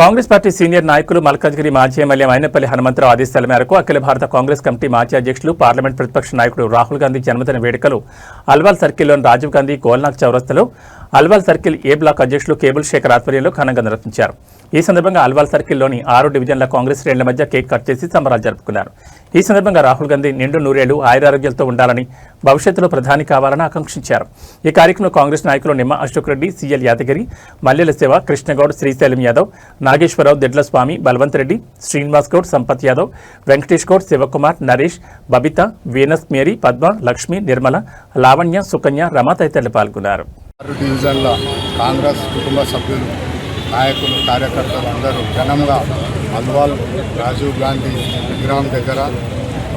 Congress party senior నాయకులు మల్కాజ్గిరి మాజీ MLA Mainapalli Hanumantharao ఆదేశాల మేరకు అఖిల భారత కాంగ్రెస్ కమిటీ మాజీ అధ్యక్షులు పార్లమెంట్ ప్రతిపక్ష నాయకుడు రాహుల్ గాంధీ జన్మదిన వేడుకలు అల్వాల్ సర్కిల్లోని రాజీవ్ గాంధీ గోల్నాక్ చౌరస్తాలో అల్వాల్ సర్కిల్ ఏ బ్లాక్ అధ్యక్షులు కేబుల్ శేఖర్ ఆధ్వర్యంలో ఘనంగా నిర్వహించారు. ఈ సందర్భంగా అల్వాల్ సర్కిల్లోని 6 డివిజన్ల కాంగ్రెస్ శ్రేణుల మధ్య కేక్ కట్ చేసి సంబరాలు జరుపుకున్నారు. ఈ సందర్భంగా రాహుల్ గాంధీ నిండు నూరేళ్లు ఆయురారోగ్యాలతో ఉండాలని, భవిష్యత్తులో ప్రధాని కావాలని ఆకాంక్షించారు. ఈ కార్యక్రమంలో కాంగ్రెస్ నాయకులు నిమ్మ అశోక్ రెడ్డి, సిఎల్ యాదగిరి, మల్లెల శివ, కృష్ణగౌడ్, శ్రీశైలం యాదవ్, నాగేశ్వరరావు, దిడ్ల స్వామి, బల్వంత్ రెడ్డి, శ్రీనివాస్ గౌడ్, సంపత్ యాదవ్, వెంకటేష్ గౌడ్, శివకుమార్, నరేష్, బబిత, వీనస్ మేరీ, పద్మ, లక్ష్మి, నిర్మల, లావణ్య, సుకన్య, రమ తదితరులు పాల్గొన్నారు. డివిజన్ల కాంగ్రెస్ కుటుంబ సభ్యులు, నాయకులు, కార్యకర్తలు అందరూ ఘనంగా అల్వాల్ రాజీవ్ గాంధీ విగ్రహం దగ్గర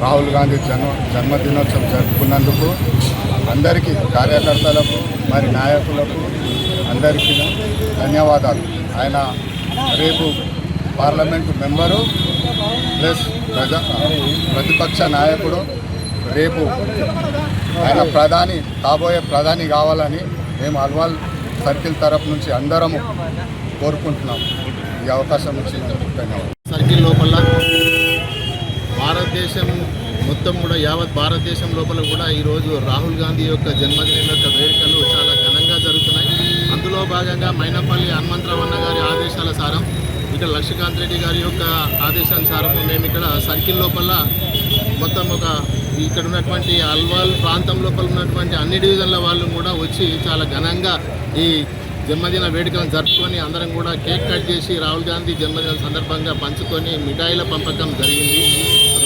రాహుల్ గాంధీ జన్మదినోత్సవం జరుపుకున్నందుకు అందరికీ, కార్యకర్తలకు మరి నాయకులకు అందరికీ ధన్యవాదాలు. ఆయన రేపు పార్లమెంటు మెంబరు ప్లస్ ప్రతిపక్ష నాయకుడు. రేపు ఆయన కాబోయే ప్రధాని కావాలని మేము అల్వాల్ సర్కిల్ తరఫు నుంచి అందరము కోరుకుంటున్నాము. ఈ అవకాశం నుంచి ధన్యవాదాలు. సర్కిల్ లోపల భారతదేశం మొత్తం కూడా, యావత్ భారతదేశం లోపల కూడా ఈరోజు రాహుల్ గాంధీ యొక్క జన్మదినం యొక్క వేడుకలు చాలా ఘనంగా జరుగుతున్నాయి. అందులో భాగంగా మైనపల్లి హనుమంతరావు అన్న గారి ఆదేశాల సారం, ఇక్కడ లక్ష్మీకాంత్ రెడ్డి గారి యొక్క ఆదేశానుసారం మేము ఇక్కడ సర్కిల్ లోపల మొత్తం ఇక్కడ ఉన్నటువంటి అల్వాల్ ప్రాంతం లోపల ఉన్నటువంటి అన్ని డివిజన్ల వాళ్ళు కూడా వచ్చి చాలా ఘనంగా ఈ జన్మదిన వేడుకలను జరుపుకొని అందరం కూడా కేక్ కట్ చేసి రాహుల్ గాంధీ జన్మదిన సందర్భంగా పంచుకొని మిఠాయిల పంపకం జరిగింది.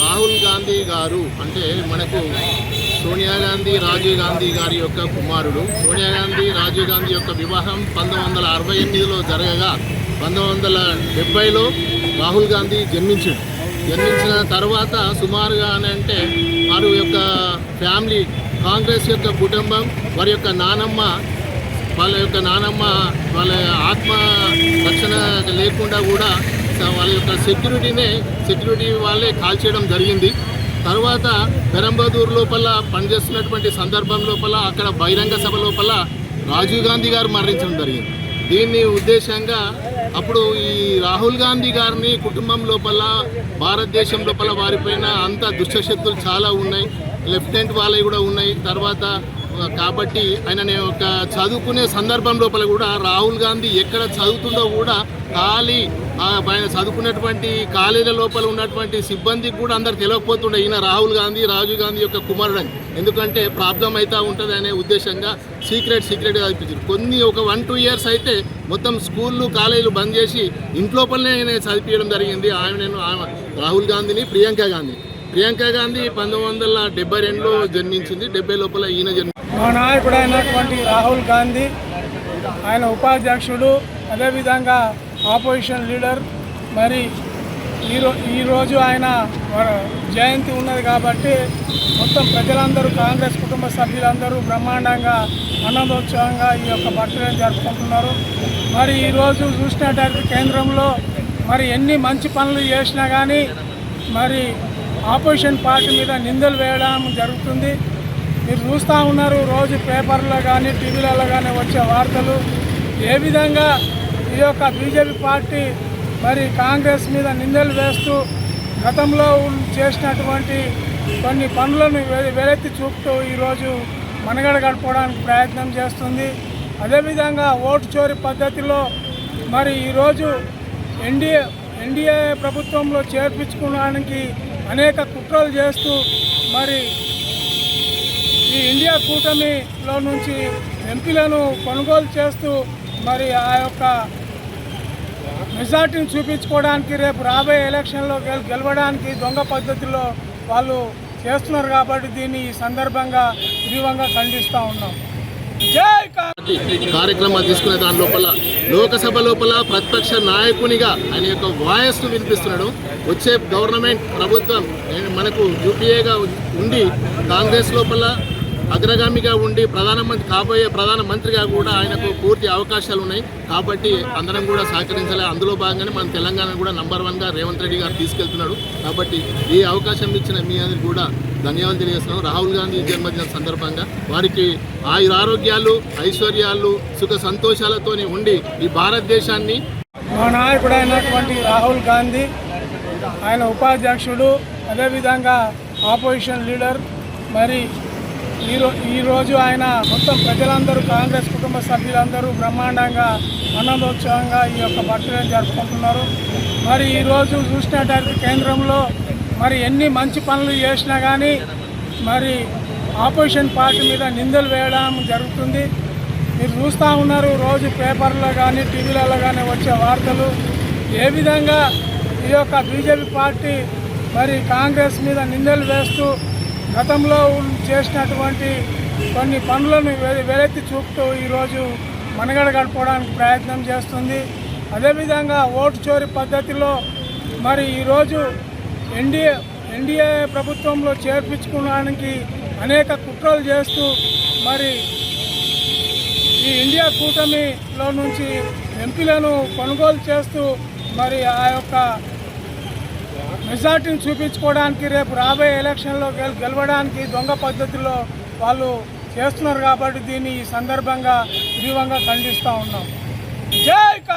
రాహుల్ గాంధీ గారు అంటే మనకు సోనియా గాంధీ, రాజీవ్ గాంధీ గారి యొక్క కుమారుడు. సోనియా గాంధీ, రాజీవ్ గాంధీ యొక్క వివాహం 1968లో జరగగా 1970లో రాహుల్ గాంధీ జన్మించిన తర్వాత సుమారుగా అంటే వారి యొక్క ఫ్యామిలీ, కాంగ్రెస్ యొక్క కుటుంబం, వారి యొక్క నానమ్మ, వాళ్ళ ఆత్మ రక్షణ లేకుండా కూడా వాళ్ళ యొక్క సెక్యూరిటీ వాళ్ళే కాల్చేయడం జరిగింది. తర్వాత పెరంబదూర్ లోపల పనిచేస్తున్నటువంటి సందర్భం లోపల అక్కడ బహిరంగ సభ లోపల రాజీవ్ గాంధీ గారు మరణించడం జరిగింది. దీన్ని ఉద్దేశంగా అప్పుడు ఈ రాహుల్ గాంధీ గారిని కుటుంబం లోపల, భారతదేశం లోపల వారిపైన అంత దుష్టశక్తులు చాలా ఉన్నాయి, లెఫ్టినెంట్ వాళ్ళవి కూడా ఉన్నాయి. తర్వాత కాబట్టి ఆయన ఒక చదువుకునే సందర్భం లోపల కూడా రాహుల్ గాంధీ ఎక్కడ చదువుతుండో కూడా ఆయన చదువుకున్నటువంటి కాలేజీల లోపల ఉన్నటువంటి సిబ్బందికి కూడా అందరు తెలియకపోతుండే ఈయన రాహుల్ గాంధీ, రాజీవ్ గాంధీ యొక్క కుమారుడు అని. ఎందుకంటే ప్రాబ్లం అయితే ఉంటుంది అనే ఉద్దేశంగా సీక్రెట్గా చదివించారు. ఒక 1-2 ఇయర్స్ అయితే మొత్తం స్కూళ్ళు, కాలేజీలు బంద్ చేసి ఇంట్లోపలనే చదివించడం జరిగింది. రాహుల్ గాంధీని ప్రియాంక గాంధీ 1972లో జన్మించింది. 70 లోపల ఈయన మా నాయకుడు అయినటువంటి రాహుల్ గాంధీ, ఆయన ఉపాధ్యక్షుడు, అదేవిధంగా ఆపోజిషన్ లీడర్. మరి ఈరోజు ఆయన జయంతి ఉన్నది కాబట్టి మొత్తం ప్రజలందరూ, కాంగ్రెస్ కుటుంబ సభ్యులందరూ బ్రహ్మాండంగా ఆనందోత్సవంగా ఈ యొక్క బర్త్డేని జరుపుకుంటున్నారు. మరి ఈరోజు చూసినట్టయితే కేంద్రంలో మరి ఎన్ని మంచి పనులు చేసినా కానీ మరి ఆపోజిషన్ పార్టీ మీద నిందలు వేయడం జరుగుతుంది. మీరు చూస్తూ ఉన్నారు, రోజు పేపర్లో కానీ టీవీలలో కానీ వచ్చే వార్తలు ఏ విధంగా ఈ యొక్క బీజేపీ పార్టీ మరి కాంగ్రెస్ మీద నిందలు వేస్తూ గతంలో చేసినటువంటి కొన్ని పనులను వెలెత్తి చూపుతూ ఈరోజు మనుగడ గడపడానికి ప్రయత్నం చేస్తుంది. అదేవిధంగా ఓటు చోరీ పద్ధతిలో మరి ఈరోజు ఎన్డీఏ ప్రభుత్వంలో చేర్పించుకోవడానికి అనేక కుట్రలు చేస్తూ మరి ఈ ఇండియా కూటమిలో నుంచి ఎంపీలను కొనుగోలు చేస్తూ మరి ఆ యొక్క మెజార్టీని చూపించుకోవడానికి, రేపు రాబోయే ఎలక్షన్లో గెలవడానికి దొంగ పద్ధతిలో వాళ్ళు చేస్తున్నారు. కాబట్టి దీన్ని ఈ సందర్భంగా తీవ్రంగా ఖండిస్తూ ఉన్నాం. కార్యక్రమాలు తీసుకునే దాని లోపల లోకసభ లోపల ప్రతిపక్ష నాయకునిగా ఆయన యొక్క వాయిస్ను వినిపిస్తున్నాడు. వచ్చే గవర్నమెంట్ ప్రభుత్వం మనకు యూపీఏగా ఉండి కాంగ్రెస్ లోపల అగ్రగామిగా ఉండి కాబోయే ప్రధానమంత్రిగా కూడా ఆయనకు పూర్తి అవకాశాలు ఉన్నాయి. కాబట్టి అందరం కూడా సహకరించాలి. అందులో భాగంగానే మన తెలంగాణ కూడా నంబర్ 1గా రేవంత్ రెడ్డి గారు తీసుకెళ్తున్నాడు. కాబట్టి ఈ అవకాశం ఇచ్చిన మీ అందరికీ కూడా ధన్యవాదాలు తెలియజేస్తున్నాం. రాహుల్ గాంధీ జన్మదిన సందర్భంగా వారికి ఆయురారోగ్యాలు, ఐశ్వర్యాలు, సుఖ సంతోషాలతోని ఉండి ఈ భారతదేశాన్ని మా నాయకుడైనటువంటి రాహుల్ గాంధీ, ఆయన ఉపాధ్యక్షుడు, అదేవిధంగా ఆపోజిషన్ లీడర్, మరి ఈరోజు ఆయన మొత్తం ప్రజలందరూ, కాంగ్రెస్ కుటుంబ సభ్యులందరూ బ్రహ్మాండంగా ఆనందోత్సవంగా ఈ యొక్క బర్త్డేని జరుపుకుంటున్నారు. మరి ఈరోజు చూసినట్టయితే కేంద్రంలో మరి ఎన్ని మంచి పనులు చేసినా కానీ మరి ఆపోజిషన్ పార్టీ మీద నిందలు వేయడం జరుగుతుంది. మీరు చూస్తూ ఉన్నారు, రోజు పేపర్లో కానీ టీవీలలో కానీ వచ్చే వార్తలు ఏ విధంగా ఈ యొక్క బీజేపీ పార్టీ మరి కాంగ్రెస్ మీద నిందలు వేస్తూ గతంలో చేసినటువంటి కొన్ని పనులను వెలెత్తి చూపుతూ ఈరోజు మనుగడ గడపడానికి ప్రయత్నం చేస్తుంది. అదేవిధంగా ఓటు చోరీ పద్ధతిలో మరి ఈరోజు ఎన్డీఏ ప్రభుత్వంలో చేర్పించుకోవడానికి అనేక కుట్రలు చేస్తూ మరి ఈ ఇండియా కూటమిలో నుంచి ఎంపీలను కొనుగోలు చేస్తూ మరి ఆ యొక్క మెజార్టీని చూపించుకోవడానికి రేపు రాబోయే ఎలక్షన్లో గెలవడానికి దొంగ పద్ధతిలో వాళ్ళు చేస్తున్నారు. కాబట్టి దీన్ని ఈ సందర్భంగా తీవ్రంగా ఖండిస్తూ ఉన్నాం. జై కాంగ్రెస్.